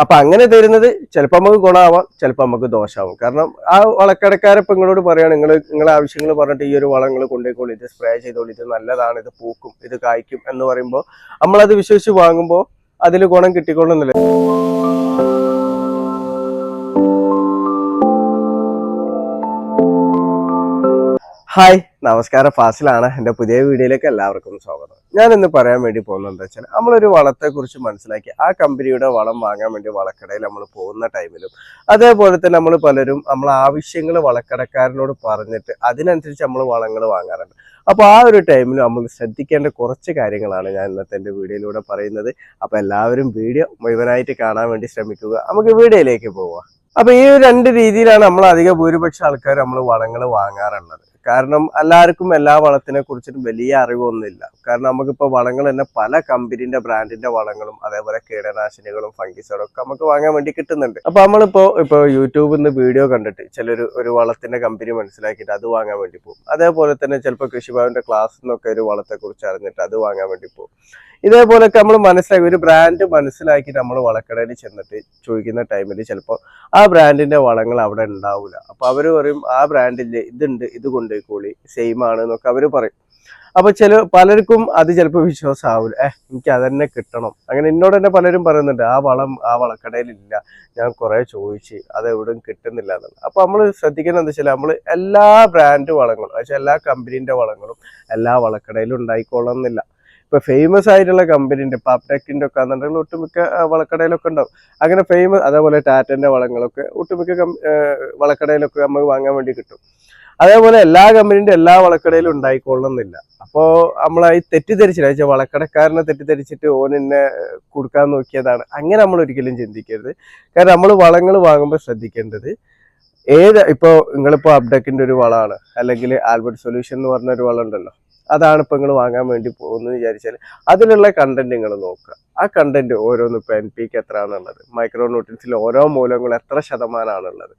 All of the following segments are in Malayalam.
അപ്പൊ അങ്ങനെ തരുന്നത് ചിലപ്പോൾ നമുക്ക് ഗുണമാവാം, ചിലപ്പോൾ നമുക്ക് ദോഷമാവും. കാരണം ആ വളക്കടക്കാരെ ഇപ്പൊ നിങ്ങളോട് പറയാണ്, നിങ്ങളെ ആവശ്യങ്ങൾ പറഞ്ഞിട്ട് ഈ ഒരു വളം നിങ്ങൾ കൊണ്ടുപോയിക്കോളൂ, ഇത് സ്പ്രേ ചെയ്തോളൂ, ഇത് നല്ലതാണ്, ഇത് പൂക്കും, ഇത് കായ്ക്കും എന്ന് പറയുമ്പോൾ നമ്മളത് വിശ്വസിച്ച് വാങ്ങുമ്പോൾ അതിൽ ഗുണം കിട്ടിക്കൊള്ളുന്നില്ല. ഹായ്, നമസ്കാരം. ഫാസിലാണ്. എൻ്റെ പുതിയ വീഡിയോയിലേക്ക് എല്ലാവർക്കും സ്വാഗതം. ഞാൻ ഇന്ന് പറയാൻ വേണ്ടി പോകുന്നത് എന്താ വെച്ചാൽ, നമ്മളൊരു വളത്തെക്കുറിച്ച് മനസ്സിലാക്കി ആ കമ്പനിയുടെ വളം വാങ്ങാൻ വേണ്ടി വളക്കടയിൽ നമ്മൾ പോകുന്ന ടൈമിലും അതേപോലെ തന്നെ നമ്മൾ പലരും നമ്മളെ ആവശ്യങ്ങൾ വളക്കടക്കാരനോട് പറഞ്ഞിട്ട് അതിനനുസരിച്ച് നമ്മൾ വളങ്ങൾ വാങ്ങാറുണ്ട്. അപ്പോൾ ആ ഒരു ടൈമിൽ നമ്മൾ ശ്രദ്ധിക്കേണ്ട കുറച്ച് കാര്യങ്ങളാണ് ഞാൻ ഇന്നത്തെ എൻ്റെ വീഡിയോയിലൂടെ പറയുന്നത്. അപ്പോൾ എല്ലാവരും വീഡിയോ മുഴുവനായിട്ട് കാണാൻ വേണ്ടി ശ്രമിക്കുക. നമുക്ക് വീഡിയോയിലേക്ക് പോവാം. അപ്പൊ ഈ രണ്ട് രീതിയിലാണ് നമ്മൾ അധിക ഭൂരിപക്ഷ ആൾക്കാർ നമ്മൾ വളങ്ങൾ വാങ്ങാറുള്ളത്. കാരണം എല്ലാവർക്കും എല്ലാ വളത്തിനെ കുറിച്ചിട്ട് വലിയ അറിവൊന്നുമില്ല. കാരണം നമുക്കിപ്പോൾ വളങ്ങൾ തന്നെ പല കമ്പനിന്റെ ബ്രാൻഡിന്റെ വളങ്ങളും അതേപോലെ കീടനാശിനികളും ഫംഗിസൈഡും ഒക്കെ നമുക്ക് വാങ്ങാൻ വേണ്ടി കിട്ടുന്നുണ്ട്. അപ്പൊ നമ്മളിപ്പോ യൂട്യൂബിൽ നിന്ന് വീഡിയോ കണ്ടിട്ട് ചിലർ ഒരു വളത്തിന്റെ കമ്പനി മനസ്സിലാക്കിയിട്ട് അത് വാങ്ങാൻ വേണ്ടി പോകും. അതേപോലെ തന്നെ ചിലപ്പോൾ കൃഷിഭവന്റെ ക്ലാസ്സിൽ നിന്നൊക്കെ ഒരു വളത്തെ കുറിച്ച് അറിഞ്ഞിട്ട് അത് വാങ്ങാൻ വേണ്ടി പോകും. ഇതേപോലൊക്കെ നമ്മൾ മനസ്സിലാക്കി ഒരു ബ്രാൻഡ് മനസ്സിലാക്കി നമ്മൾ വളക്കടയിൽ ചെന്നിട്ട് ചോദിക്കുന്ന ടൈമിൽ ചിലപ്പോൾ ആ ബ്രാൻഡിന്റെ വളങ്ങൾ അവിടെ ഉണ്ടാവില്ല. അപ്പൊ അവര് പറയും ആ ബ്രാൻഡിന്റെ ഇതുണ്ട്, ഇത് കൊണ്ടുപോയിക്കോളി, സെയിം ആണ് എന്നൊക്കെ അവര് പറയും. അപ്പൊ പലർക്കും അത് ചിലപ്പോൾ വിശ്വാസമാവില്ല. എനിക്ക് അതന്നെ കിട്ടണം. അങ്ങനെ എന്നോട് തന്നെ പലരും പറയുന്നുണ്ട്, ആ വളം ആ വളക്കടയിലില്ല, ഞാൻ കുറെ ചോദിച്ച് അത് എവിടെയും കിട്ടുന്നില്ല എന്നുള്ളത്. അപ്പൊ നമ്മൾ ശ്രദ്ധിക്കുന്നത് എന്താ വെച്ചാൽ, നമ്മൾ എല്ലാ ബ്രാൻഡ് വളങ്ങളും എല്ലാ കമ്പനീന്റെ വളങ്ങളും എല്ലാ വളക്കടയിലും ഉണ്ടായിക്കൊള്ളുന്നില്ല. ഇപ്പൊ ഫേമസ് ആയിട്ടുള്ള കമ്പനിന്റെ പാപ്ടെക്കിന്റെ ഒക്കെ ആണെന്നുണ്ടെങ്കിൽ ഒട്ടുമിക്ക വളക്കടയിലൊക്കെ ഉണ്ടാവും. അങ്ങനെ ഫേമസ്, അതേപോലെ ടാറ്റന്റെ വളങ്ങളൊക്കെ ഒട്ടുമിക്ക വളക്കടയിലൊക്കെ നമുക്ക് വാങ്ങാൻ വേണ്ടി കിട്ടും. അതേപോലെ എല്ലാ കമ്പനിന്റെ എല്ലാ വളക്കടയിലും ഉണ്ടായിക്കൊള്ളുന്നില്ല. അപ്പോൾ നമ്മളായി തെറ്റിദ്ധരിച്ചില്ല, വളക്കടക്കാരനെ തെറ്റിദ്ധരിച്ചിട്ട് ഓനെന്നെ കൊടുക്കാൻ നോക്കിയതാണ്, അങ്ങനെ നമ്മൾ ഒരിക്കലും ചിന്തിക്കരുത്. കാരണം നമ്മൾ വളങ്ങൾ വാങ്ങുമ്പോൾ ശ്രദ്ധിക്കേണ്ടത് ഇപ്പോൾ നിങ്ങളിപ്പോൾ അപ്ടെക്കിന്റെ ഒരു വളമാണ്, അല്ലെങ്കിൽ ആൽബർട്ട് സൊല്യൂഷൻ എന്ന് പറഞ്ഞ ഒരു വളം ഉണ്ടല്ലോ, അതാണ് ഇപ്പൊ നിങ്ങൾ വാങ്ങാൻ വേണ്ടി പോകുന്നത് വിചാരിച്ചാൽ അതിലുള്ള കണ്ടന്റ് നിങ്ങൾ നോക്കുക. ആ കണ്ടന്റ് ഓരോന്ന് ഇപ്പൊ NPK എത്ര ആണുള്ളത്, മൈക്രോ ന്യൂട്രിയൻസിൽ ഓരോ മൂലങ്ങളും എത്ര ശതമാനമാണുള്ളത്,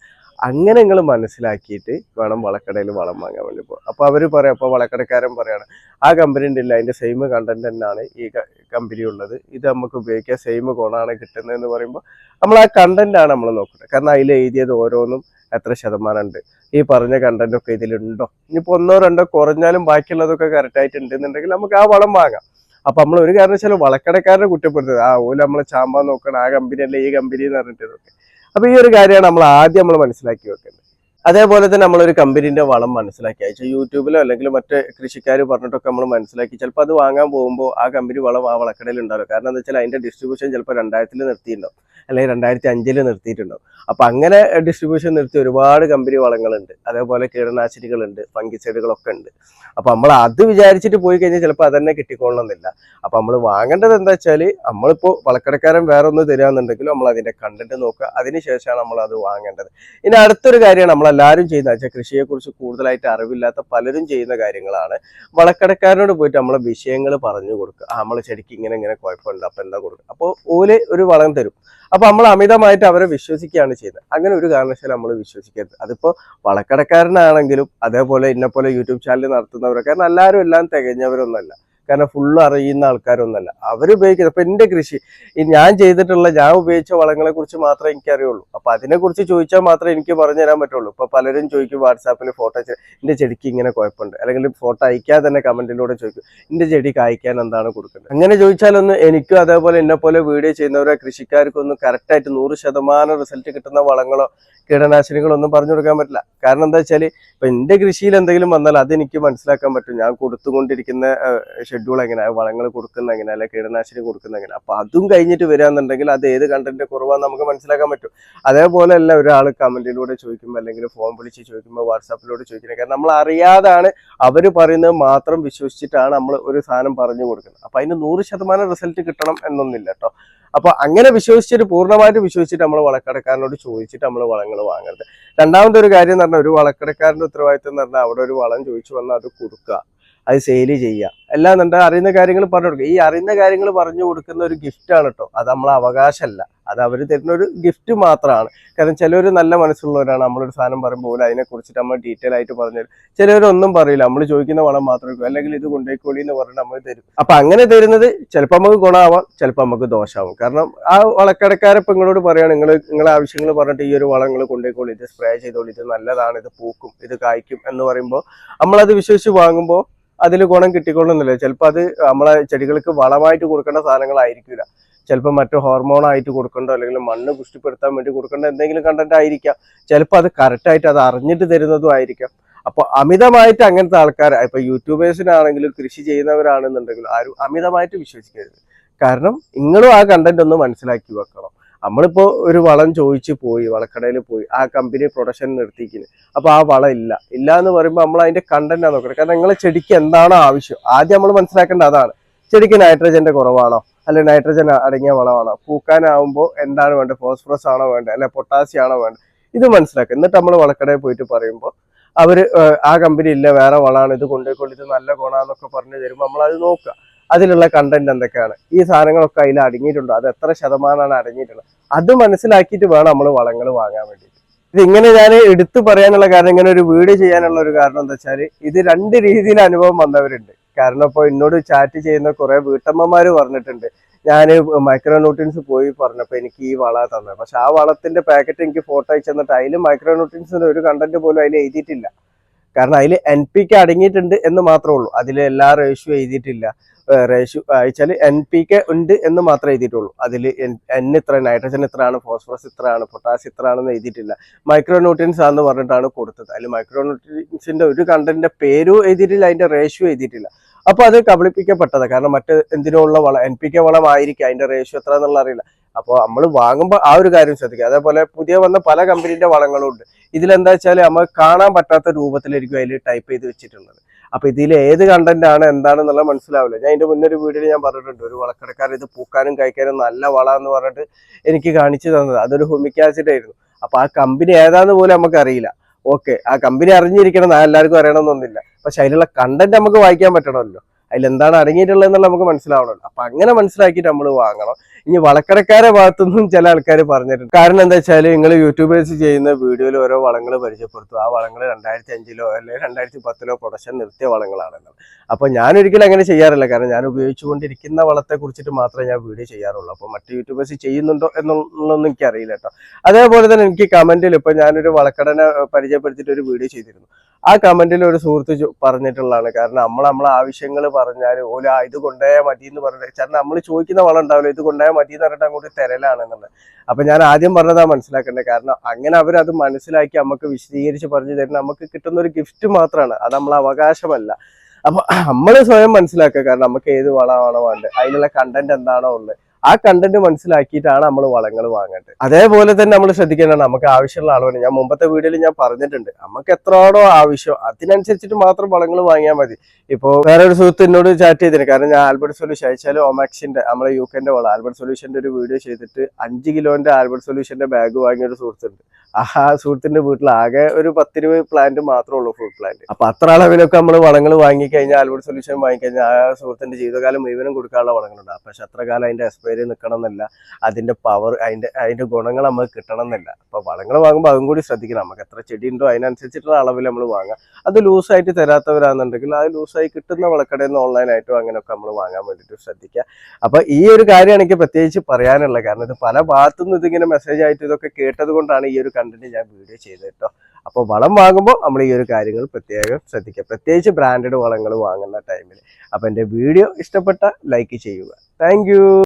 അങ്ങനെ നിങ്ങൾ മനസ്സിലാക്കിയിട്ട് വേണം വളക്കടയിൽ വളം വാങ്ങാൻ വേണ്ടി പോകുക. അപ്പൊ അവര് പറയാം, അപ്പൊ വളക്കടക്കാരൻ പറയാണ് ആ കമ്പനിൻ്റെ ഇല്ല, അതിന്റെ സെയിം കണ്ടന്റ് തന്നെയാണ് ഈ കമ്പനി ഉള്ളത്, ഇത് നമുക്ക് ഉപയോഗിക്കാൻ സെയിം ഗുണമാണ് കിട്ടുന്നത് എന്ന് പറയുമ്പോൾ നമ്മൾ ആ കണ്ടന്റ് ആണ് നമ്മൾ നോക്കുന്നത്. കാരണം അതിൽ എഴുതിയത് ഓരോന്നും എത്ര ശതമാനം ഉണ്ട്, ഈ പറഞ്ഞ കണ്ടന്റ് ഒക്കെ ഇതിലുണ്ടോ, ഇനിയിപ്പോ ഒന്നോ രണ്ടോ കുറഞ്ഞാലും ബാക്കിയുള്ളതൊക്കെ കറക്റ്റ് ആയിട്ട് ഉണ്ടെന്നുണ്ടെങ്കിൽ നമുക്ക് ആ വളം വാങ്ങാം. അപ്പൊ നമ്മൾ ഒരു കാരണവശാലും വളക്കടക്കാരനെ കുറ്റപ്പെടുത്തത്, ഓല നമ്മളെ ചാമ്പാൻ നോക്കണം, ആ കമ്പനി അല്ല ഈ കമ്പനി എന്ന് പറഞ്ഞിട്ടൊക്കെ. അപ്പൊ ഈ ഒരു കാര്യമാണ് നമ്മൾ ആദ്യം മനസ്സിലാക്കി വെക്കേണ്ടത്. അതേപോലെ തന്നെ നമ്മളൊരു കമ്പനിന്റെ വളം മനസ്സിലാക്കി അയച്ചാൽ യൂട്യൂബിലോ അല്ലെങ്കിൽ മറ്റേ കൃഷിക്കാർ പറഞ്ഞിട്ടൊക്കെ നമ്മൾ മനസ്സിലാക്കി ചിലപ്പോൾ അത് വാങ്ങാൻ പോകുമ്പോൾ ആ കമ്പനി വളം ആ വളക്കടയിൽ ഉണ്ടാവില്ല. കാരണം എന്താ വെച്ചാൽ അതിന്റെ ഡിസ്ട്രിബ്യൂഷൻ ചിലപ്പോൾ 2000 നിർത്തിയിട്ടുണ്ടാവും, അല്ലെങ്കിൽ 2005 നിർത്തിയിട്ടുണ്ടാവും. അപ്പൊ അങ്ങനെ ഡിസ്ട്രിബ്യൂഷൻ നിർത്തി ഒരുപാട് കമ്പനി വളങ്ങളുണ്ട്, അതേപോലെ കീടനാശിനികളുണ്ട്, ഫംഗിസൈഡുകളൊക്കെ ഉണ്ട്. അപ്പൊ നമ്മൾ അത് വിചാരിച്ചിട്ട് പോയി കഴിഞ്ഞാൽ ചിലപ്പോൾ അതന്നെ കിട്ടിക്കൊള്ളണമെന്നില്ല. അപ്പൊ നമ്മൾ വാങ്ങേണ്ടത് എന്താ വെച്ചാൽ, നമ്മളിപ്പോൾ വളക്കടക്കാരൻ വേറെ ഒന്ന് തരാന്നുണ്ടെങ്കിലും നമ്മൾ അതിന്റെ കണ്ടന്റ് നോക്കുക, അതിനുശേഷമാണ് നമ്മൾ അത് വാങ്ങേണ്ടത്. ഇനി അടുത്തൊരു കാര്യമാണ് നമ്മളെല്ലാവരും ചെയ്യുന്ന വെച്ചാൽ, കൃഷിയെക്കുറിച്ച് കൂടുതലായിട്ട് അറിവില്ലാത്ത പലരും ചെയ്യുന്ന കാര്യങ്ങളാണ്, വളക്കടക്കാരനോട് പോയിട്ട് നമ്മളെ വിഷയങ്ങൾ പറഞ്ഞു കൊടുക്കുക. നമ്മളെ ചെടിക്ക് ഇങ്ങനെ കുഴപ്പമുണ്ട്, അപ്പൊ എന്താ കൊടുക്കുക, അപ്പോൾ ഓല് ഒരു വളം തരും. അപ്പൊ നമ്മൾ അമിതമായിട്ട് അവരെ വിശ്വസിക്കുകയാണ് ചെയ്യുന്നത്. അങ്ങനെ ഒരു കാരണവശാലും നമ്മൾ വിശ്വസിക്കരുത്. അതിപ്പോ വളക്കടക്കാരനാണെങ്കിലും അതേപോലെ ഇന്നെപ്പോലെ യൂട്യൂബ് ചാനൽ നടത്തുന്നവരൊക്കെ, കാരണം എല്ലാവരും എല്ലാം തികഞ്ഞവരൊന്നുമല്ല, കാരണം ഫുള്ള് അറിയുന്ന ആൾക്കാരൊന്നല്ല അവരുപയോഗിക്കുന്നത്. അപ്പൊ എന്റെ കൃഷി ഞാൻ ചെയ്തിട്ടുള്ള, ഞാൻ ഉപയോഗിച്ച വളങ്ങളെ കുറിച്ച് മാത്രമേ എനിക്കറിയുള്ളൂ. അപ്പൊ അതിനെ കുറിച്ച് ചോദിച്ചാൽ മാത്രമേ എനിക്ക് പറഞ്ഞു തരാൻ പറ്റുള്ളൂ. ഇപ്പൊ പലരും ചോദിക്കും വാട്സാപ്പിൽ ഫോട്ടോ, എന്റെ ചെടിക്ക് ഇങ്ങനെ കുഴപ്പമുണ്ട്, അല്ലെങ്കിൽ ഫോട്ടോ അയക്കാതെ തന്നെ കമന്റിലൂടെ ചോദിക്കും എന്റെ ചെടി കായ്ക്കാൻ എന്താണ് കൊടുക്കേണ്ടത്. അങ്ങനെ ചോദിച്ചാലൊന്നും എനിക്കും അതേപോലെ എന്നെ പോലെ വീഡിയോ ചെയ്യുന്നവരോ കൃഷിക്കാർക്കൊന്നും കറക്റ്റായിട്ട് 100% റിസൾട്ട് കിട്ടുന്ന വളങ്ങളോ കീടനാശിനികളോ ഒന്നും പറഞ്ഞു കൊടുക്കാൻ പറ്റില്ല. കാരണം എന്താ വെച്ചാൽ, ഇപ്പൊ എന്റെ കൃഷിയിൽ എന്തെങ്കിലും വന്നാൽ അതെനിക്ക് മനസ്സിലാക്കാൻ പറ്റും. ഞാൻ കൊടുത്തുകൊണ്ടിരിക്കുന്ന ഷെഡ്യൂൾ എങ്ങനെ, വളങ്ങൾ കൊടുക്കുന്ന എങ്ങനെ, അല്ലെങ്കിൽ കീടനാശിനി കൊടുക്കുന്ന എങ്ങനെ. അപ്പൊ അതും കഴിഞ്ഞിട്ട് വരികയാണെന്നുണ്ടെങ്കിൽ അത് ഏത് കണ്ടന്റ് കുറവാന്ന് നമുക്ക് മനസ്സിലാക്കാൻ പറ്റും. അതേപോലെ അല്ല ഒരാൾ കമന്റിലൂടെ ചോദിക്കുമ്പോൾ അല്ലെങ്കിൽ ഫോൺ വിളിച്ച് ചോദിക്കുമ്പോൾ വാട്സാപ്പിലൂടെ ചോദിക്കുന്നത്. കാരണം നമ്മൾ അറിയാതാണ് അവർ പറയുന്നത് മാത്രം വിശ്വസിച്ചിട്ടാണ് നമ്മൾ ഒരു സാധനം പറഞ്ഞു കൊടുക്കുന്നത്. അപ്പൊ അതിന് 100% റിസൾട്ട് കിട്ടണം എന്നൊന്നുമില്ല കേട്ടോ. അപ്പൊ അങ്ങനെ വിശ്വസിച്ചിട്ട്, പൂർണ്ണമായിട്ട് വിശ്വസിച്ചിട്ട് നമ്മൾ വളക്കടക്കാരനോട് ചോദിച്ചിട്ട് നമ്മൾ വളങ്ങൾ വാങ്ങരുത്. രണ്ടാമത്തെ ഒരു കാര്യം എന്ന് പറഞ്ഞാൽ, ഒരു വളക്കടക്കാരന്റെ ഉത്തരവാദിത്വം എന്ന് പറഞ്ഞാൽ അവിടെ ഒരു വളം ചോദിച്ചു വന്നാൽ അത് കൊടുക്കുക. അത് സെയിൽ ചെയ്യുക. അല്ലാന്നുണ്ടെങ്കിൽ അറിയുന്ന കാര്യങ്ങൾ പറഞ്ഞു കൊടുക്കുക. ഈ അറിയുന്ന കാര്യങ്ങൾ പറഞ്ഞു കൊടുക്കുന്ന ഒരു ഗിഫ്റ്റാണ് കേട്ടോ, അത് നമ്മളെ അവകാശമല്ല, അത് അവർ തരുന്ന ഒരു ഗിഫ്റ്റ് മാത്രമാണ്. കാരണം ചിലർ നല്ല മനസ്സുള്ളവരാണ്, നമ്മളൊരു സാധനം പറയുമ്പോൾ അതിനെക്കുറിച്ചിട്ട് നമ്മൾ ഡീറ്റെയിൽ ആയിട്ട് പറഞ്ഞു തരും. ചിലവരൊന്നും പറയില്ല, നമ്മൾ ചോദിക്കുന്ന വളം മാത്രമേ വെക്കും, അല്ലെങ്കിൽ ഇത് കൊണ്ടേക്കോളി എന്ന് പറഞ്ഞിട്ട് നമ്മൾ തരും. അപ്പൊ അങ്ങനെ തരുന്നത് ചിലപ്പോൾ നമുക്ക് ഗുണമാവാം, ചിലപ്പോൾ നമുക്ക് ദോഷമാവും. കാരണം ആ വളക്കടക്കാരപ്പം നിങ്ങളോട് പറയുകയാണ്, നിങ്ങളെ ആവശ്യങ്ങൾ പറഞ്ഞിട്ട് ഈ ഒരു വളം നിങ്ങൾ കൊണ്ടേക്കോളി, ഇത് സ്പ്രേ ചെയ്തോളി, ഇത് നല്ലതാണ്, ഇത് പൂക്കും, ഇത് കായ്ക്കും എന്ന് പറയുമ്പോൾ നമ്മളത് വിശ്വസിച്ച് വാങ്ങുമ്പോൾ അതിൽ ഗുണം കിട്ടിക്കൊള്ളുന്നില്ല. ചിലപ്പോൾ അത് നമ്മളെ ചെടികൾക്ക് വളമായിട്ട് കൊടുക്കേണ്ട സാധനങ്ങളായിരിക്കില്ല, ചിലപ്പോൾ മറ്റു ഹോർമോണായിട്ട് കൊടുക്കണ്ടോ അല്ലെങ്കിൽ മണ്ണ് പുഷ്ടിപ്പെടുത്താൻ വേണ്ടി കൊടുക്കേണ്ട എന്തെങ്കിലും കണ്ടന്റ് ആയിരിക്കാം. ചിലപ്പോൾ അത് കറക്റ്റായിട്ട് അത് അറിഞ്ഞിട്ട് തരുന്നതും ആയിരിക്കാം. അപ്പോൾ അമിതമായിട്ട് അങ്ങനത്തെ ആൾക്കാർ, ഇപ്പൊ യൂട്യൂബേഴ്സിനാണെങ്കിലും കൃഷി ചെയ്യുന്നവരാണെന്നുണ്ടെങ്കിലും ആരും അമിതമായിട്ട് വിശ്വസിക്കരുത്. കാരണം നിങ്ങളും ആ കണ്ടന്റ് ഒന്ന് മനസ്സിലാക്കി വെക്കണം. നമ്മളിപ്പോ ഒരു വളം ചോദിച്ചു പോയി, വളക്കടയിൽ പോയി, ആ കമ്പനി പ്രൊഡക്ഷൻ നിർത്തിക്കുന്നു, അപ്പൊ ആ വളം ഇല്ല എന്ന് പറയുമ്പോൾ നമ്മൾ അതിന്റെ കണ്ടന്റാണ് നോക്കണം. കാരണം നിങ്ങളെ ചെടിക്ക് എന്താണോ ആവശ്യം ആദ്യം നമ്മൾ മനസ്സിലാക്കേണ്ട അതാണ്. ചെടിക്ക് നൈട്രജന്റെ കുറവാണോ, അല്ലെ നൈട്രജൻ അടങ്ങിയ വളമാണോ, പൂക്കാനാവുമ്പോൾ എന്താണ് വേണ്ടത്, ഫോസ്ഫറസ് ആണോ വേണ്ടത്, അല്ലെ പൊട്ടാസ്യം ആണോ വേണ്ടത്, ഇത് മനസ്സിലാക്കുക. എന്നിട്ട് നമ്മൾ വളക്കടയിൽ പോയിട്ട് പറയുമ്പോൾ അവര് ആ കമ്പനി ഇല്ല, വേറെ വളമാണ്, ഇത് കൊണ്ടുപോയിക്കൊണ്ട് ഇത് നല്ല ഗുണാന്നൊക്കെ പറഞ്ഞു തരുമ്പോൾ നമ്മളത് നോക്കുക, അതിലുള്ള കണ്ടന്റ് എന്തൊക്കെയാണ്, ഈ സാധനങ്ങളൊക്കെ അതിൽ അടങ്ങിയിട്ടുണ്ടോ, അത് എത്ര ശതമാനമാണ് അടങ്ങിയിട്ടുള്ളത്, അത് മനസ്സിലാക്കിയിട്ട് വേണം നമ്മൾ വളങ്ങൾ വാങ്ങാൻ വേണ്ടിയിട്ട്. ഇതിങ്ങനെ ഞാൻ എടുത്തു പറയാനുള്ള കാരണം, ഇങ്ങനെ ഒരു വീഡിയോ ചെയ്യാനുള്ള ഒരു കാരണം എന്താ വെച്ചാൽ, ഇത് രണ്ട് രീതിയിൽ അനുഭവം വന്നവരുണ്ട്. കാരണം ഇപ്പോൾ എന്നോട് ചാറ്റ് ചെയ്യുന്ന കുറെ വീട്ടമ്മമാര് പറഞ്ഞിട്ടുണ്ട്, ഞാൻ മൈക്രോ ന്യൂട്രിയൻസ് പോയി പറഞ്ഞപ്പോൾ എനിക്ക് ഈ വള തന്നെ, പക്ഷെ ആ വളത്തിന്റെ പാക്കറ്റ് എനിക്ക് ഫോട്ടോ അയച്ചു തന്നിട്ട് അതിൽ മൈക്രോ ന്യൂട്രിയൻസിന്റെ ഒരു കണ്ടന്റ് പോലും അതിൽ എഴുതിയിട്ടില്ല. കാരണം അതിൽ NPK അടങ്ങിയിട്ടുണ്ട് എന്ന് മാത്രമേ ഉള്ളൂ, അതിൽ എല്ലാ റേഷ്യോ എഴുതിയിട്ടില്ല. റേഷ്യോ അയച്ചാൽ NPK ഉണ്ട് എന്ന് മാത്രമേ എഴുതിയിട്ടുള്ളൂ. അതിൽ ഇത്ര, നൈട്രജൻ ഇത്രയാണ്, ഫോസ്ഫറസ് ഇത്രയാണ്, പൊട്ടാസ്യം ഇത്രയാണെന്ന് എഴുതിയിട്ടില്ല. മൈക്രോ ന്യൂട്രിയൻസ് ആണെന്ന് പറഞ്ഞിട്ടാണ് കൊടുത്തത്. അതിൽ മൈക്രോ ന്യൂട്രിയൻസിന്റെ ഒരു കണ്ടന്റിന്റെ പേരും എഴുതിയിട്ടില്ല, അതിന്റെ റേഷ്യോ എഴുതിയിട്ടില്ല. അപ്പൊ അത് കബളിപ്പിക്കപ്പെട്ടത്. കാരണം മറ്റ് എന്തിനുള്ള വളം, NPK വളം ആയിരിക്കും, അതിന്റെ റേഷ്യോ എത്ര എന്നുള്ള അറിയില്ല. അപ്പോൾ നമ്മൾ വാങ്ങുമ്പോൾ ആ ഒരു കാര്യം ശ്രദ്ധിക്കുക. അതേപോലെ പുതിയ വന്ന പല കമ്പനീന്റെ വളങ്ങളും ഉണ്ട്. ഇതിലെന്താ വെച്ചാൽ നമുക്ക് കാണാൻ പറ്റാത്ത രൂപത്തിലായിരിക്കും അതിൽ ടൈപ്പ് ചെയ്ത് വെച്ചിട്ടുള്ളത്. അപ്പൊ ഇതിൽ ഏത് കണ്ടന്റ് ആണ് എന്താണെന്നുള്ള മനസ്സിലാവില്ല. ഞാൻ ഇതിന്റെ മുന്നൊരു വീഡിയോയിൽ ഞാൻ പറഞ്ഞിട്ടുണ്ട്, ഒരു വളക്കടക്കാരൻ ഇത് പൂക്കാനും കഴിക്കാനും നല്ല വളം എന്ന് പറഞ്ഞിട്ട് എനിക്ക് കാണിച്ചു തന്നത് അതൊരു ഹ്യൂമിക് ആസിഡ് ആയിരുന്നു. അപ്പൊ ആ കമ്പനി ഏതാന്ന് പോലും നമുക്ക് അറിയില്ല. ഓക്കെ, ആ കമ്പനി അറിഞ്ഞിരിക്കണം, എല്ലാവർക്കും അറിയണമെന്നൊന്നുമില്ല. പക്ഷെ അതിലുള്ള കണ്ടന്റ് നമുക്ക് വായിക്കാൻ പറ്റണമല്ലോ, അതിലെന്താണ് അടങ്ങിയിട്ടുള്ളത് എന്നുള്ള നമുക്ക് മനസ്സിലാവണമല്ലോ. അപ്പൊ അങ്ങനെ മനസ്സിലാക്കിയിട്ട് നമ്മൾ വാങ്ങണം. ഇനി വളക്കടക്കാരെ ഭാഗത്തുനിന്നും ചില ആൾക്കാർ പറഞ്ഞിട്ടുണ്ട്. കാരണം എന്താ വെച്ചാൽ, നിങ്ങൾ യൂട്യൂബേഴ്സ് ചെയ്യുന്ന വീഡിയോയിൽ ഓരോ വളങ്ങൾ പരിചയപ്പെടുത്തും, ആ വളങ്ങൾ 2005 അല്ലെങ്കിൽ 2010 പ്രൊഡക്ഷൻ നിർത്തിയ വളങ്ങളാണെന്നാണ്. അപ്പൊ ഞാൻ ഒരിക്കലും അങ്ങനെ ചെയ്യാറില്ല. കാരണം ഞാൻ ഉപയോഗിച്ചുകൊണ്ടിരിക്കുന്ന വളത്തെ കുറിച്ചിട്ട് മാത്രമേ ഞാൻ വീഡിയോ ചെയ്യാറുള്ളൂ. അപ്പൊ മറ്റു യൂട്യൂബേഴ്സ് ചെയ്യുന്നുണ്ടോ എന്നുള്ളതൊന്നും എനിക്ക് അറിയില്ല കേട്ടോ. അതേപോലെ തന്നെ എനിക്ക് കമന്റിൽ, ഇപ്പൊ ഞാനൊരു വളക്കടനെ പരിചയപ്പെടുത്തിയിട്ട് ഒരു വീഡിയോ ചെയ്തിരുന്നു. ആ കമന്റിൽ ഒരു സുഹൃത്ത് പറഞ്ഞിട്ടുള്ളതാണ്. കാരണം നമ്മളെ ആവശ്യങ്ങൾ പറഞ്ഞാൽ ഓല ഇത് കൊണ്ടുപോയാൽ മതി എന്ന് പറഞ്ഞിട്ട്, കാരണം നമ്മൾ ചോദിക്കുന്ന വളം ഉണ്ടാവില്ല, ഇത് കൊണ്ടുപോയാൽ മതി എന്ന് പറഞ്ഞിട്ട് അങ്ങോട്ട് തരലാണെന്നുള്ളത്. അപ്പൊ ഞാൻ ആദ്യം പറഞ്ഞതാ മനസ്സിലാക്കേണ്ടത്. കാരണം അങ്ങനെ അവരത് മനസ്സിലാക്കി നമുക്ക് വിശദീകരിച്ച് പറഞ്ഞു തരുന്ന നമുക്ക് കിട്ടുന്ന ഒരു ഗിഫ്റ്റ് മാത്രമാണ്, അത് നമ്മളെ അവകാശമല്ല. അപ്പൊ നമ്മൾ സ്വയം മനസ്സിലാക്കുക. കാരണം നമുക്ക് ഏത് വളമാണോ വേണ്ടത്, അതിനുള്ള കണ്ടന്റ് എന്താണോ ഉള്ളത്, ആ കണ്ടന്റ് മനസ്സിലാക്കിയിട്ടാണ് നമ്മൾ വളങ്ങൾ വാങ്ങേണ്ടത്. അതേപോലെ തന്നെ നമ്മൾ ശ്രദ്ധിക്കേണ്ടത്, നമുക്ക് ആവശ്യമുള്ള അളവിന്, ഞാൻ മുമ്പത്തെ വീഡിയോയിൽ ഞാൻ പറഞ്ഞിട്ടുണ്ട്, നമുക്ക് എത്രയാണോ ആവശ്യം അതിനനുസരിച്ചിട്ട് മാത്രം വളങ്ങൾ വാങ്ങിയാൽ മതി. ഇപ്പോൾ വേറെ ഒരു സുഹൃത്ത് എന്നോട് ചാറ്റ് ചെയ്തിരുന്നു. കാരണം ഞാൻ ആൽബർട്ട് സൊല്യൂഷൻ അയച്ചാൽ ഒമാക്സിന്റെ, നമ്മളെ യുകെന്റെ വളം ആൽബർട്ട് സൊല്യൂഷന്റെ ഒരു വീഡിയോ ചെയ്തിട്ട് 5 കിലോന്റെ ആൽബർട്ട് സൊല്യൂഷന്റെ ബാഗ് വാങ്ങിയ ഒരു സുഹൃത്തുണ്ട്. ആ സുഹൃത്തിന്റെ വീട്ടിൽ ആകെ ഒരു 10-20 പ്ലാന്റ് മാത്രമേ ഉള്ളൂ, ഫ്രൂട്ട് പ്ലാന്റ്. അപ്പൊ അത്ര അളവിലൊക്കെ നമ്മൾ വളങ്ങൾ വാങ്ങിക്കഴിഞ്ഞാൽ, ആൽബർട്ട് സൊല്യൂഷൻ വാങ്ങിക്കഴിഞ്ഞാൽ ആ സുഹൃത്തിന്റെ ജീവിതകാലം മുഴുവനും കൊടുക്കാനുള്ള വളങ്ങളുണ്ട്. പക്ഷെ അത്ര കാലം അതിന്റെ എക്സ്പയറി നിൽക്കണം എന്നില്ല, അതിന്റെ പവർ, അതിന്റെ ഗുണങ്ങൾ നമുക്ക് കിട്ടണം എന്നില്ല. അപ്പൊ വളങ്ങൾ വാങ്ങുമ്പോൾ അതും കൂടി ശ്രദ്ധിക്കണം. നമുക്ക് എത്ര ചെടി ഉണ്ടോ അതിനനുസരിച്ചിട്ടുള്ള അളവിൽ നമ്മൾ വാങ്ങാം. അത് ലൂസായിട്ട് തരാത്തവരാണെന്നുണ്ടെങ്കിൽ അത് ലൂസായി കിട്ടുന്ന വളക്കടയിൽ നിന്ന് ഓൺലൈനായിട്ടോ അങ്ങനെയൊക്കെ നമ്മൾ വാങ്ങാൻ വേണ്ടിയിട്ട് ശ്രദ്ധിക്കുക. അപ്പൊ ഈ ഒരു കാര്യമാണ് എനിക്ക് പ്രത്യേകിച്ച് പറയാനുള്ളത്. കാരണം ഇത് പല ഭാഗത്തുനിന്ന് ഇതിങ്ങനെ മെസ്സേജ് ആയിട്ട് ഇതൊക്കെ കേട്ടത് കൊണ്ടാണ് ഈ ഒരു കണ്ടന്റ് ഞാൻ വീഡിയോ ചെയ്തത് കേട്ടോ. അപ്പോൾ വളം വാങ്ങുമ്പോൾ നമ്മൾ ഈ ഒരു കാര്യങ്ങൾ പ്രത്യേകം ശ്രദ്ധിക്കുക, പ്രത്യേകിച്ച് ബ്രാൻഡഡ് വളങ്ങൾ വാങ്ങുന്ന ടൈമിൽ. അപ്പൊ എൻ്റെ വീഡിയോ ഇഷ്ടപ്പെട്ട ലൈക്ക് ചെയ്യുക. താങ്ക്